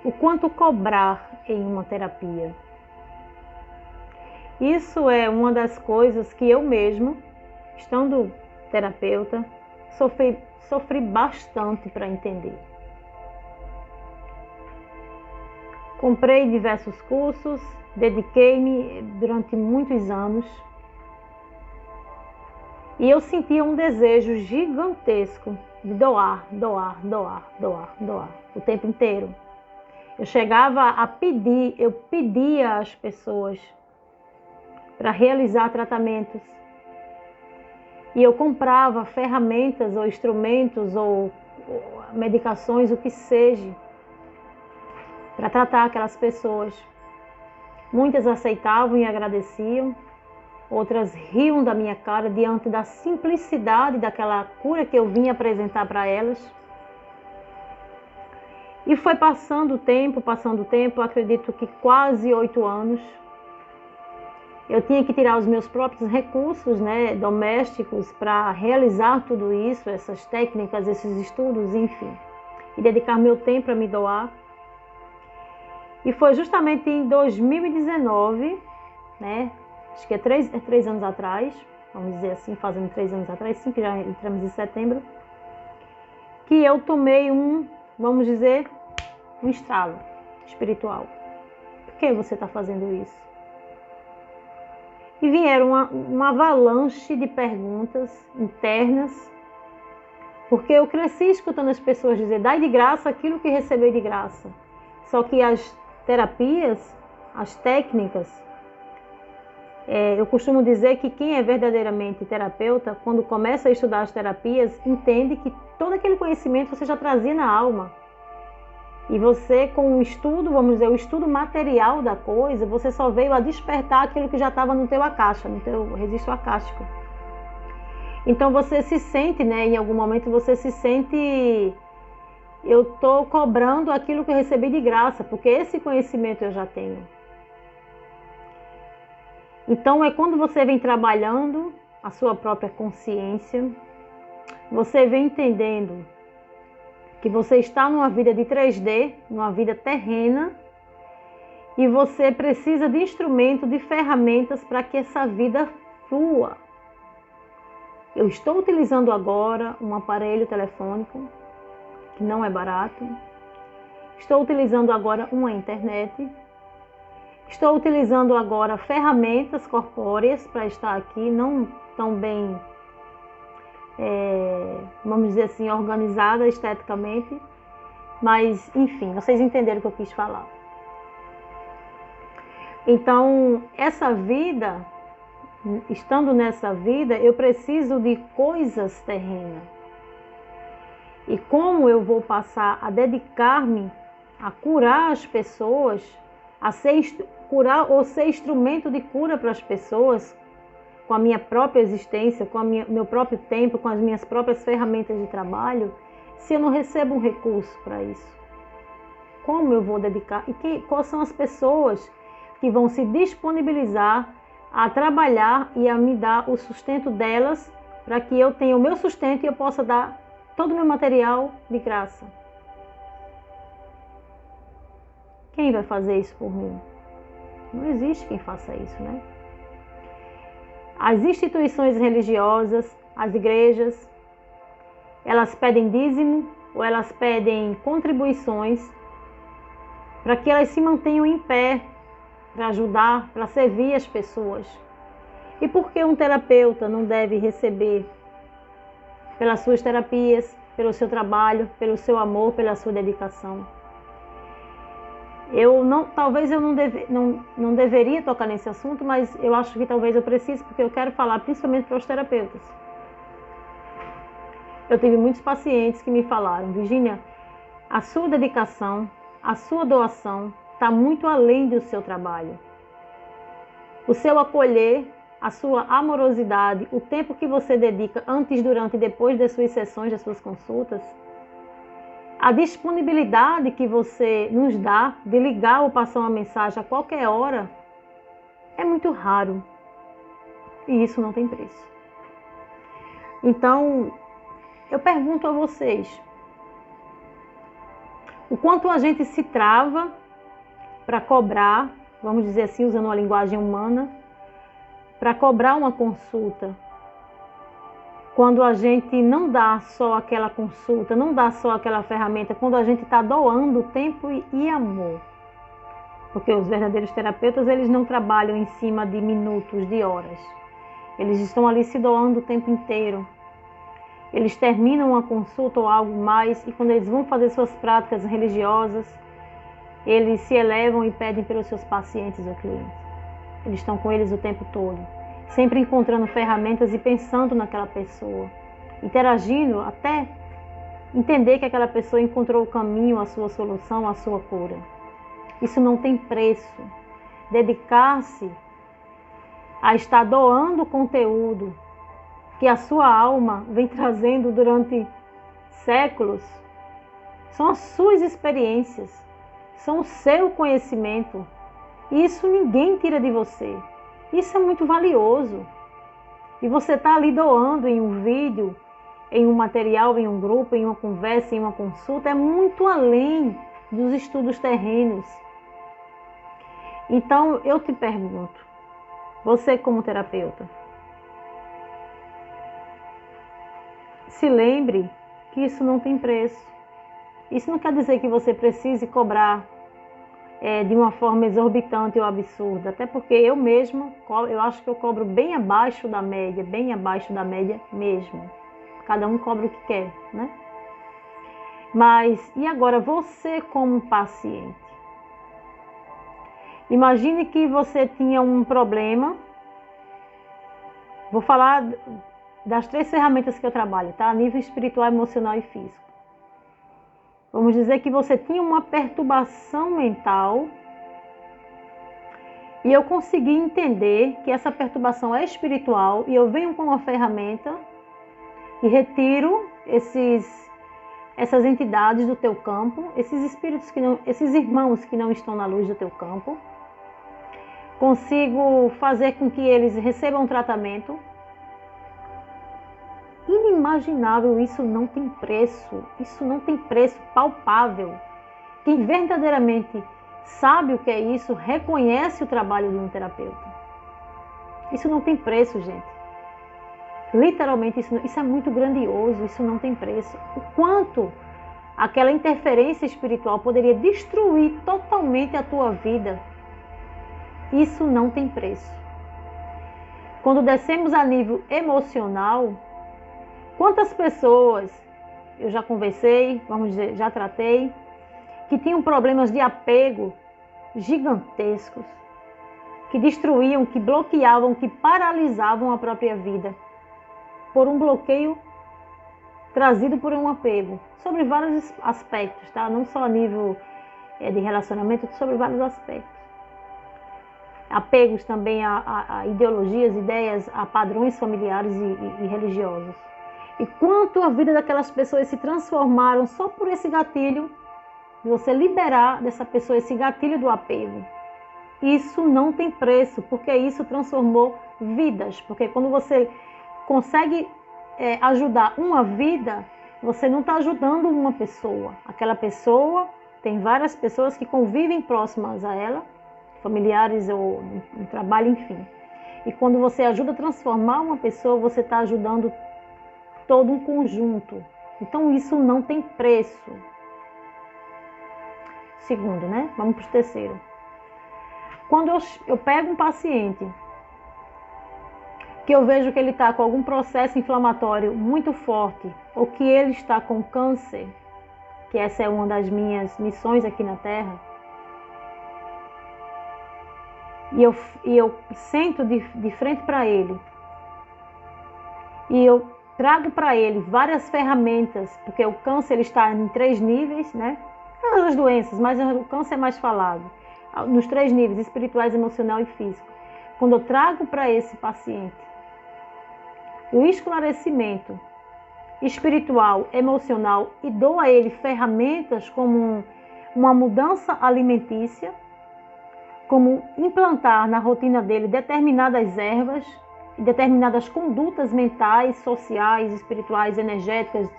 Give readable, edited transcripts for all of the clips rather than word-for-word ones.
O quanto cobrar em uma terapia? Isso é uma das coisas que eu mesma, estando terapeuta, sofri bastante para entender. Comprei diversos cursos, dediquei-me durante muitos anos e eu sentia um desejo gigantesco de doar o tempo inteiro. Eu chegava a pedir, eu pedia às pessoas para realizar tratamentos. E eu comprava ferramentas ou instrumentos ou medicações, o que seja, para tratar aquelas pessoas. Muitas aceitavam e agradeciam, outras riam da minha cara diante da simplicidade daquela cura que eu vinha apresentar para elas. E foi passando o tempo, acredito que quase 8 anos. Eu tinha que tirar os meus próprios recursos, né, domésticos para realizar tudo isso, essas técnicas, esses estudos, enfim. E dedicar meu tempo a me doar. E foi justamente em 2019, né, acho que é três anos atrás, vamos dizer assim, fazendo 3 anos atrás, sim, que já entramos em setembro, que eu tomei vamos dizer, um estralo espiritual. Por que você está fazendo isso? E vieram uma avalanche de perguntas internas, porque eu cresci escutando as pessoas dizer, dai de graça aquilo que recebeu de graça. Só que as terapias, as técnicas, eu costumo dizer que quem é verdadeiramente terapeuta, quando começa a estudar as terapias, entende que todo aquele conhecimento você já trazia na alma. E você, com o estudo, vamos dizer, o estudo material da coisa, você só veio a despertar aquilo que já estava no teu acaixa, no teu registro acástico. Então você se sente, né, em algum momento você se sente, eu estou cobrando aquilo que eu recebi de graça, porque esse conhecimento eu já tenho. Então é quando você vem trabalhando a sua própria consciência, você vem entendendo que você está numa vida de 3D, numa vida terrena, e você precisa de instrumento, de ferramentas para que essa vida flua. Eu estou utilizando agora um aparelho telefônico, que não é barato. Estou utilizando agora uma internet. Estou utilizando agora ferramentas corpóreas para estar aqui, não tão bem, vamos dizer assim, organizada esteticamente. Mas, enfim, vocês entenderam o que eu quis falar. Então, essa vida, estando nessa vida, eu preciso de coisas terrenas. E como eu vou passar a dedicar-me a curar as pessoas, a curar ou ser instrumento de cura para as pessoas, com a minha própria existência, com meu próprio tempo, com as minhas próprias ferramentas de trabalho, se eu não recebo um recurso para isso? Como eu vou dedicar? E quais são as pessoas que vão se disponibilizar a trabalhar e a me dar o sustento delas, para que eu tenha o meu sustento e eu possa dar todo o meu material de graça? Quem vai fazer isso por mim? Não existe quem faça isso, né? As instituições religiosas, as igrejas, elas pedem dízimo ou elas pedem contribuições para que elas se mantenham em pé, para ajudar, para servir as pessoas. E por que um terapeuta não deve receber pelas suas terapias, pelo seu trabalho, pelo seu amor, pela sua dedicação? Talvez eu não deveria tocar nesse assunto, mas eu acho que talvez eu precise, porque eu quero falar principalmente para os terapeutas. Eu tive muitos pacientes que me falaram, Virgínia, a sua dedicação, a sua doação está muito além do seu trabalho. O seu acolher, a sua amorosidade, o tempo que você dedica antes, durante e depois das suas sessões, das suas consultas, a disponibilidade que você nos dá de ligar ou passar uma mensagem a qualquer hora é muito raro. E isso não tem preço. Então, eu pergunto a vocês, O quanto a gente se trava para cobrar, vamos dizer assim, usando uma linguagem humana, para cobrar uma consulta. Quando a gente não dá só aquela consulta, não dá só aquela ferramenta, quando a gente está doando tempo e amor. Porque os verdadeiros terapeutas, eles não trabalham em cima de minutos, de horas. Eles estão ali se doando o tempo inteiro. Eles terminam uma consulta ou algo mais e quando eles vão fazer suas práticas religiosas, eles se elevam e pedem pelos seus pacientes ou clientes. Eles estão com eles o tempo todo, sempre encontrando ferramentas e pensando naquela pessoa, interagindo até entender que aquela pessoa encontrou o caminho, a sua solução, a sua cura. Isso não tem preço. Dedicar-se a estar doando conteúdo que a sua alma vem trazendo durante séculos, são as suas experiências, são o seu conhecimento. E isso ninguém tira de você. Isso é muito valioso. E você está ali doando em um vídeo, em um material, em um grupo, em uma conversa, em uma consulta, é muito além dos estudos terrenos. Então eu te pergunto, você como terapeuta, se lembre que isso não tem preço. Isso não quer dizer que você precise cobrar de uma forma exorbitante ou absurda. Até porque eu mesma, eu acho que eu cobro bem abaixo da média mesmo. Cada um cobra o que quer, né? Mas, e agora você como paciente? Imagine que você tinha um problema. Vou falar das 3 ferramentas que eu trabalho, tá? A nível espiritual, emocional e físico. Vamos dizer que você tinha uma perturbação mental e eu consegui entender que essa perturbação é espiritual e eu venho com uma ferramenta e retiro essas entidades do teu campo, esses espíritos esses irmãos que não estão na luz do teu campo. Consigo fazer com que eles recebam tratamento. Inimaginável, isso não tem preço, isso não tem preço palpável. Quem verdadeiramente sabe o que é isso, reconhece o trabalho de um terapeuta. Isso não tem preço, gente. Literalmente, isso é muito grandioso, isso não tem preço. O quanto aquela interferência espiritual poderia destruir totalmente a tua vida, isso não tem preço. Quando descemos a nível emocional, quantas pessoas eu já conversei, vamos dizer, já tratei, que tinham problemas de apego gigantescos, que destruíam, que bloqueavam, que paralisavam a própria vida, por um bloqueio trazido por um apego, sobre vários aspectos, tá? Não só a nível de relacionamento, sobre vários aspectos. Apegos também a ideologias, ideias, a padrões familiares e religiosos. E quanto a vida daquelas pessoas se transformaram só por esse gatilho, de você liberar dessa pessoa esse gatilho do apego. Isso não tem preço, porque isso transformou vidas. Porque quando você consegue ajudar uma vida, você não está ajudando uma pessoa. Aquela pessoa, tem várias pessoas que convivem próximas a ela, familiares ou no trabalho, enfim. E quando você ajuda a transformar uma pessoa, você está ajudando todo um conjunto. Então isso não tem preço. Segundo, né? Vamos para o terceiro. Quando eu pego um paciente que eu vejo que ele está com algum processo inflamatório muito forte, ou que ele está com câncer, que essa é uma das minhas missões aqui na Terra, e eu sento de frente para ele, e eu trago para ele várias ferramentas, porque o câncer ele está em 3 níveis, né? As doenças, mas o câncer é mais falado, nos 3 níveis, espirituais, emocional e físico. Quando eu trago para esse paciente o esclarecimento espiritual, emocional e dou a ele ferramentas como uma mudança alimentícia, como implantar na rotina dele determinadas ervas, determinadas condutas mentais, sociais, espirituais, energéticas,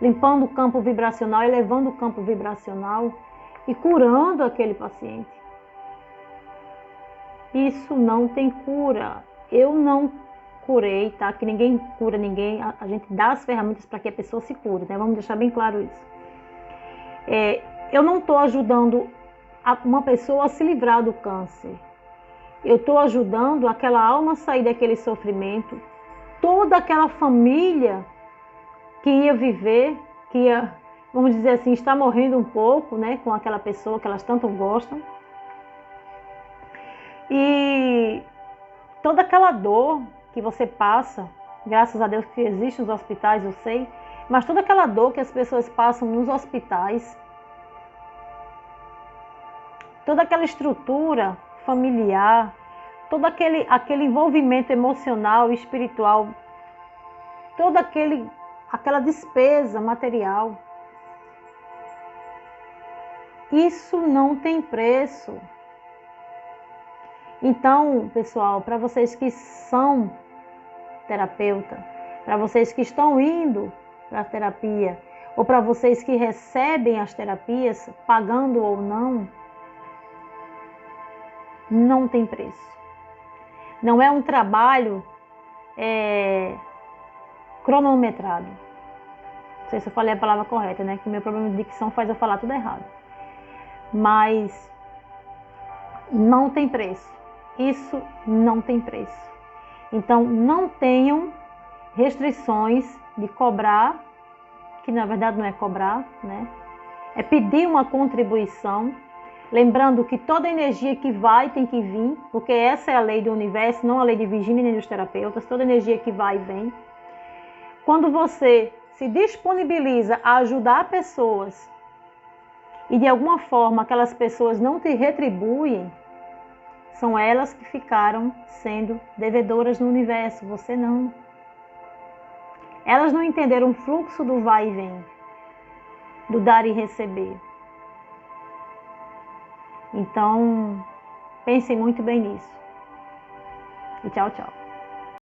limpando o campo vibracional, elevando o campo vibracional e curando aquele paciente. Isso não tem cura. Eu não curei, tá? Que ninguém cura ninguém. A gente dá as ferramentas para que a pessoa se cure, né? Vamos deixar bem claro isso. Eu não estou ajudando uma pessoa a se livrar do câncer. Eu estou ajudando aquela alma a sair daquele sofrimento. Toda aquela família que ia viver, que ia, vamos dizer assim, está morrendo um pouco, né? Com aquela pessoa que elas tanto gostam. E toda aquela dor que você passa, graças a Deus que existem os hospitais, eu sei, mas toda aquela dor que as pessoas passam nos hospitais, toda aquela estrutura familiar, todo aquele envolvimento emocional e espiritual, toda aquela despesa material, isso não tem preço. Então, pessoal, para vocês que são terapeuta, para vocês que estão indo para a terapia, ou para vocês que recebem as terapias, pagando ou não, não tem preço. Não é um trabalho cronometrado. Não sei se eu falei a palavra correta, né? Que meu problema de dicção faz eu falar tudo errado. Mas não tem preço. Isso não tem preço. Então, não tenham restrições de cobrar, que na verdade não é cobrar, né? É pedir uma contribuição, lembrando que toda energia que vai tem que vir, porque essa é a lei do universo, não a lei de Virgínia nem dos terapeutas, toda energia que vai vem. Quando você se disponibiliza a ajudar pessoas e de alguma forma aquelas pessoas não te retribuem, são elas que ficaram sendo devedoras no universo, você não. Elas não entenderam o fluxo do vai e vem, do dar e receber. Então, pensem muito bem nisso. E tchau, tchau.